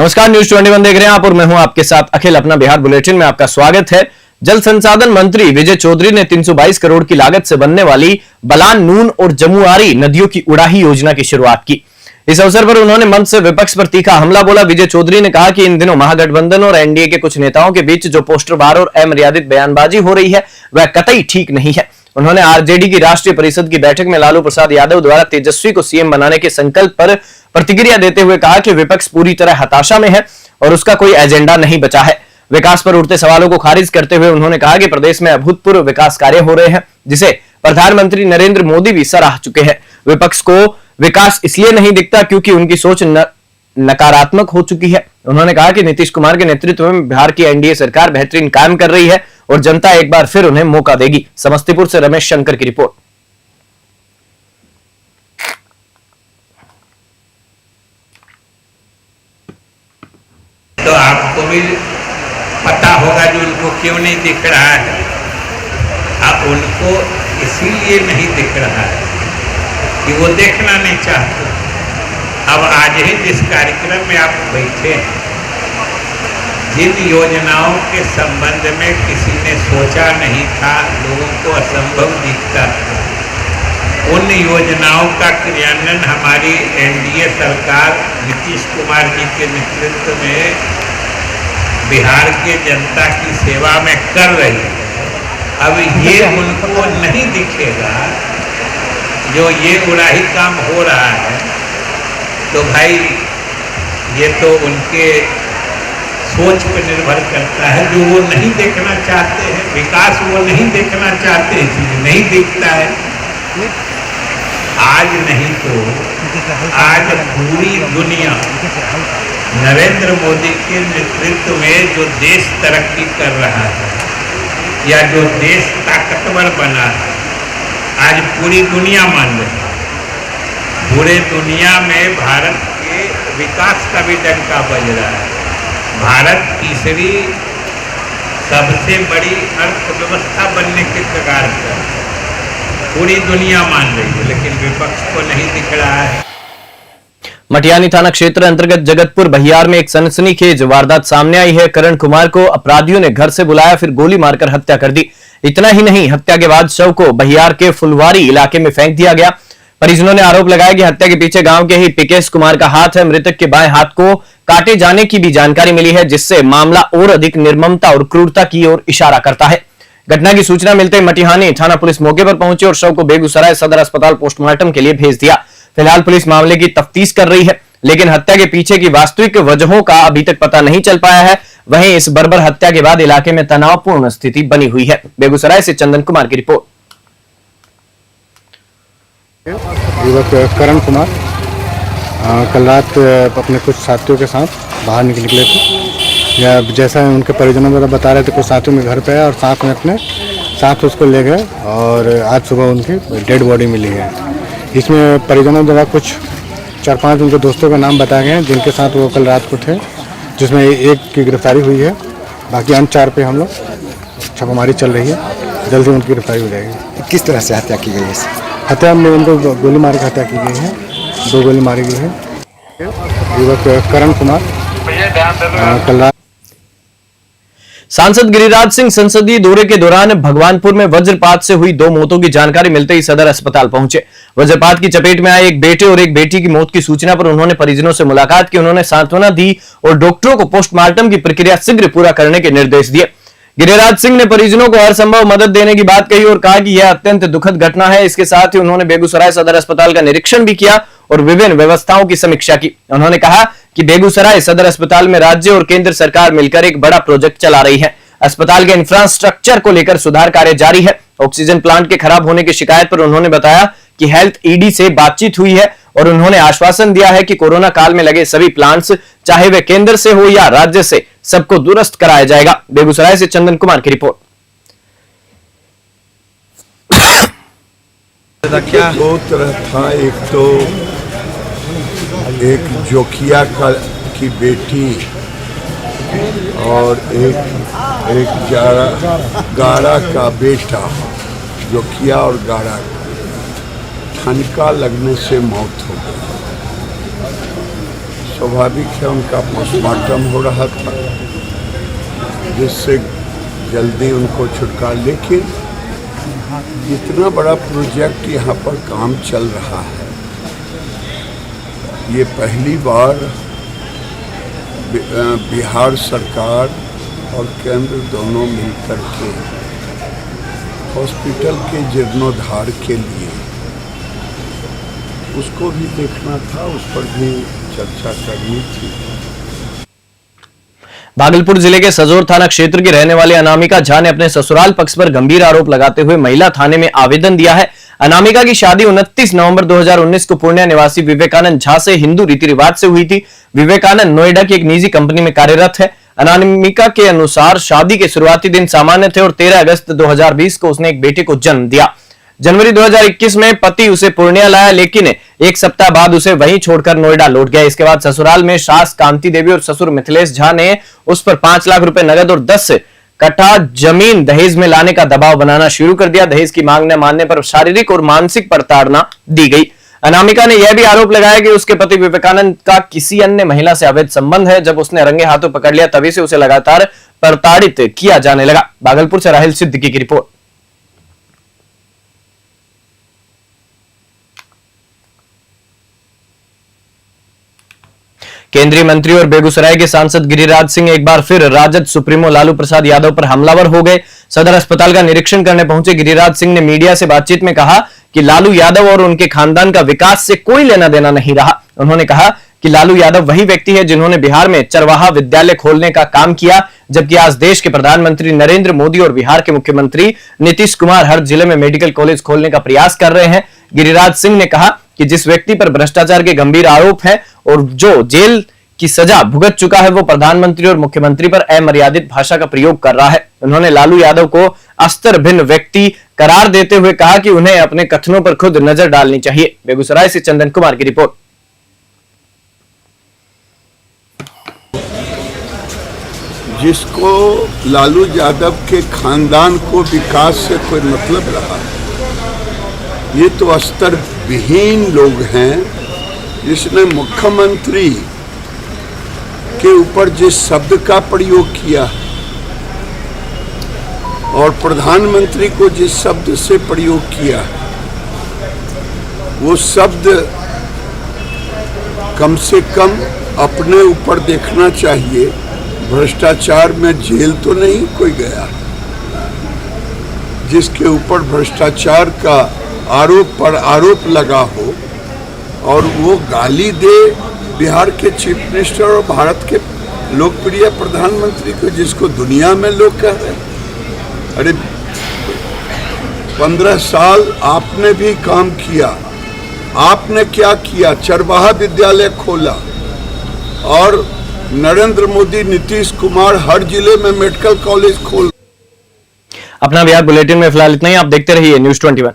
नमस्कार, न्यूज 21 देख रहे हैं आप और मैं हूं आपके साथ अखिल। अपना बिहार बुलेटिन में आपका स्वागत है। जल संसाधन मंत्री विजय चौधरी ने 322 करोड़ की लागत से बनने वाली बलान, नून और जमुआरी नदियों की उड़ाही योजना की शुरुआत की। इस अवसर पर उन्होंने मंच से विपक्ष पर तीखा हमला बोला। विजय चौधरी ने कहा कि इन दिनों महागठबंधन और एनडीए के कुछ नेताओं के बीच जो पोस्टरबार और अमर्यादित बयानबाजी हो रही है वह कतई ठीक नहीं है। उन्होंने आरजेडी की राष्ट्रीय परिषद की बैठक में लालू प्रसाद यादव द्वारा तेजस्वी को सीएम बनाने के संकल्प पर प्रतिक्रिया देते हुए कहा कि विपक्ष पूरी तरह हताशा में है और उसका कोई एजेंडा नहीं बचा है। विकास पर उठते सवालों को खारिज करते हुए उन्होंने कहा कि प्रदेश में अभूतपूर्व विकास कार्य हो रहे हैं, जिसे प्रधानमंत्री नरेंद्र मोदी भी सराह चुके हैं। विपक्ष को विकास इसलिए नहीं दिखता क्योंकि उनकी सोच नकारात्मक हो चुकी है। उन्होंने कहा कि नीतीश कुमार के नेतृत्व में बिहार की एनडीए सरकार बेहतरीन काम कर रही है और जनता एक बार फिर उन्हें मौका देगी। समस्तीपुर से रमेश शंकर की रिपोर्ट। तो आपको भी पता होगा जो उनको क्यों नहीं दिख रहा है। अब उनको इसीलिए नहीं दिख रहा है कि वो देखना नहीं चाहते। अब आज ही जिस कार्यक्रम में आप बैठे हैं, जिन योजनाओं के संबंध में किसी ने सोचा नहीं था, लोगों को असंभव दिखता था, उन योजनाओं का क्रियान्वयन हमारी एनडीए सरकार नीतीश कुमार जी के नेतृत्व में बिहार के जनता की सेवा में कर रही है। अब ये उनको नहीं दिखेगा जो ये उड़ाही काम हो रहा है, तो भाई ये तो उनके सोच पर निर्भर करता है। जो वो नहीं देखना चाहते हैं, विकास वो नहीं देखना चाहते, इसलिए नहीं दिखता है। आज नहीं तो आज पूरी दुनिया नरेंद्र मोदी के नेतृत्व में जो देश तरक्की कर रहा है या जो देश ताकतवर बना है, आज पूरी दुनिया मान रही है। पूरे दुनिया में भारत के विकास का भी डंका बज रहा है। भारत तीसरी सबसे बड़ी अर्थव्यवस्था बनने के कगार पर पूरी दुनिया मान रही है, लेकिन विपक्ष को नहीं दिख रहा है। मटियानी थाना क्षेत्र अंतर्गत जगतपुर बहियार में एक सनसनीखेज वारदात सामने आई है। करण कुमार को अपराधियों ने घर से बुलाया, फिर गोली मारकर हत्या कर दी। इतना ही नहीं, हत्या के बाद शव को बहियार के फुलवारी इलाके में फेंक दिया गया। परिजनों ने आरोप लगाया कि हत्या के पीछे गांव के ही पिकेश कुमार का हाथ है। मृतक के बाएं हाथ को काटे जाने की भी जानकारी मिली है, जिससे मामला और अधिक निर्ममता और क्रूरता की ओर इशारा करता है। घटना की सूचना मिलते ही मटिहानी थाना पुलिस मौके पर पहुंची और शव को बेगूसराय सदर अस्पताल पोस्टमार्टम के लिए भेज दिया। फिलहाल पुलिस मामले की तफ्तीश कर रही है, लेकिन हत्या के पीछे की वास्तविक वजहों का अभी तक पता नहीं चल पाया है। वहीं इस बर्बर हत्या के बाद इलाके में तनावपूर्ण स्थिति बनी हुई है। बेगूसराय से चंदन कुमार की रिपोर्ट। युवक करण कुमार कल रात अपने कुछ साथियों के साथ बाहर निकले थे, या जैसा उनके परिजनों द्वारा बता रहे थे, कुछ साथियों में घर पे आए और साथ में अपने साथ उसको ले गए और आज सुबह उनकी डेड बॉडी मिली है। इसमें परिजनों द्वारा कुछ 4-5 उनके दोस्तों का नाम बताए गए हैं जिनके साथ वो कल रात को थे, जिसमें एक की गिरफ्तारी हुई है। बाकी अन्य 4 पे हम लोग छापामारी चल रही है, जल्दी उनकी गिरफ्तारी हो जाएगी। किस तरह से हत्या की गई है? हत्या में उनको गोली मार के हत्या की गई है, 2 गोली मारी गई है। युवक करण कुमार कल रात। सांसद गिरिराज सिंह संसदीय दौरे के दौरान भगवानपुर में वज्रपात से हुई 2 मौतों की जानकारी मिलते ही सदर अस्पताल पहुंचे। वज्रपात की चपेट में आए एक बेटे और एक बेटी की मौत की सूचना पर उन्होंने परिजनों से मुलाकात की। उन्होंने सांत्वना दी और डॉक्टरों को पोस्टमार्टम की प्रक्रिया शीघ्र पूरा करने के निर्देश दिए। गिरिराज सिंह ने परिजनों को हर संभव मदद देने की बात कही और कहा कि यह अत्यंत दुखद घटना है। इसके साथ ही उन्होंने बेगूसराय सदर अस्पताल का निरीक्षण भी किया और विभिन्न व्यवस्थाओं की समीक्षा की। उन्होंने कहा कि बेगूसराय सदर अस्पताल में राज्य और केंद्र सरकार मिलकर एक बड़ा प्रोजेक्ट चला रही है। अस्पताल के इंफ्रास्ट्रक्चर को लेकर सुधार कार्य जारी है। ऑक्सीजन प्लांट के खराब होने की शिकायत पर उन्होंने बताया कि हेल्थ ईडी से बातचीत हुई है और उन्होंने आश्वासन दिया है कि कोरोना काल में लगे सभी प्लांट्स, चाहे वे केंद्र से हो या राज्य से, सबको दुरुस्त कराया जाएगा। बेगूसराय से चंदन कुमार की रिपोर्ट। क्या 2 तरह था, एक तो एक जोखिया की बेटी और एक गाड़ा का बेटा, जोखिया और गाड़ा ठनका लगने से मौत हो गई। स्वाभाविक है उनका पोस्टमार्टम हो रहा था, जिससे जल्दी उनको छुटकारा। लेकिन इतना बड़ा प्रोजेक्ट यहाँ पर काम चल रहा है, ये पहली बार बिहार सरकार और केंद्र दोनों मिलकर के हॉस्पिटल के जीर्णोद्धार के लिए, उसको भी देखना था, उस पर भी चर्चा करनी थी। भागलपुर जिले के सजोर थाना क्षेत्र की रहने वाली अनामिका झा ने अपने ससुराल पक्ष पर गंभीर आरोप लगाते हुए महिला थाने में आवेदन दिया है। अनामिका की शादी 29 नवंबर 2019 को पूर्णिया निवासी विवेकानंद झा से हिंदू रीति रिवाज से हुई थी। विवेकानंद नोएडा की एक निजी कंपनी में कार्यरत है। अनामिका के अनुसार शादी के शुरुआती दिन सामान्य थे और 13 अगस्त 2020 को उसने एक बेटे को जन्म दिया। जनवरी 2021 में पति उसे पूर्णिया लाया, लेकिन एक सप्ताह बाद उसे वहीं छोड़कर नोएडा लौट गया। इसके बाद ससुराल में सास कांति देवी और ससुर मिथिलेश झा ने उस पर 5 लाख रुपए नगद और 10 कट्ठा जमीन दहेज में लाने का दबाव बनाना शुरू कर दिया। दहेज की मांग न मानने पर शारीरिक और मानसिक प्रताड़ना दी गई। अनामिका ने यह भी आरोप लगाया कि उसके पति विवेकानंद का किसी अन्य महिला से अवैध संबंध है। जब उसने रंगे हाथों पकड़ लिया तभी से उसे लगातार प्रताड़ित किया जाने लगा। भागलपुर से राहिल सिद्दीकी की रिपोर्ट। केंद्रीय मंत्री और बेगूसराय के सांसद गिरिराज सिंह एक बार फिर राजद सुप्रीमो लालू प्रसाद यादव पर हमलावर हो गए। सदर अस्पताल का निरीक्षण करने पहुंचे गिरिराज सिंह ने मीडिया से बातचीत में कहा कि लालू यादव और उनके खानदान का विकास से कोई लेना देना नहीं रहा। उन्होंने कहा कि लालू यादव वही व्यक्ति है जिन्होंने बिहार में चरवाहा विद्यालय खोलने का काम किया, जबकि आज देश के प्रधानमंत्री नरेंद्र मोदी और बिहार के मुख्यमंत्री नीतीश कुमार हर जिले में मेडिकल कॉलेज खोलने का प्रयास कर रहे हैं। गिरिराज सिंह ने कहा कि जिस व्यक्ति पर भ्रष्टाचार के गंभीर आरोप है और जो जेल की सजा भुगत चुका है, वो प्रधानमंत्री और मुख्यमंत्री पर अमर्यादित भाषा का प्रयोग कर रहा है। उन्होंने लालू यादव को अस्तर भिन्न व्यक्ति करार देते हुए कहा कि उन्हें अपने कथनों पर खुद नजर डालनी चाहिए। बेगूसराय से चंदन कुमार की रिपोर्ट। जिसको लालू यादव के खानदान को विकास से कोई मतलब रहा, ये तो अस्तर विहीन लोग हैं। जिसने मुख्यमंत्री के ऊपर जिस शब्द का प्रयोग किया और प्रधानमंत्री को जिस शब्द से प्रयोग किया, वो शब्द कम से कम अपने ऊपर देखना चाहिए। भ्रष्टाचार में जेल तो नहीं कोई गया। जिसके ऊपर भ्रष्टाचार का आरोप पर आरोप लगा हो और वो गाली दे बिहार के चीफ मिनिस्टर और भारत के लोकप्रिय प्रधानमंत्री को, जिसको दुनिया में लोग कह रहे हैं। अरे 15 साल आपने भी काम किया। आपने क्या किया? चरवाहा विद्यालय खोला और नरेंद्र मोदी, नीतीश कुमार हर जिले में मेडिकल कॉलेज खोल। अपना बिहार बुलेटिन में फिलहाल इतना ही। आप देखते रहिए News 21।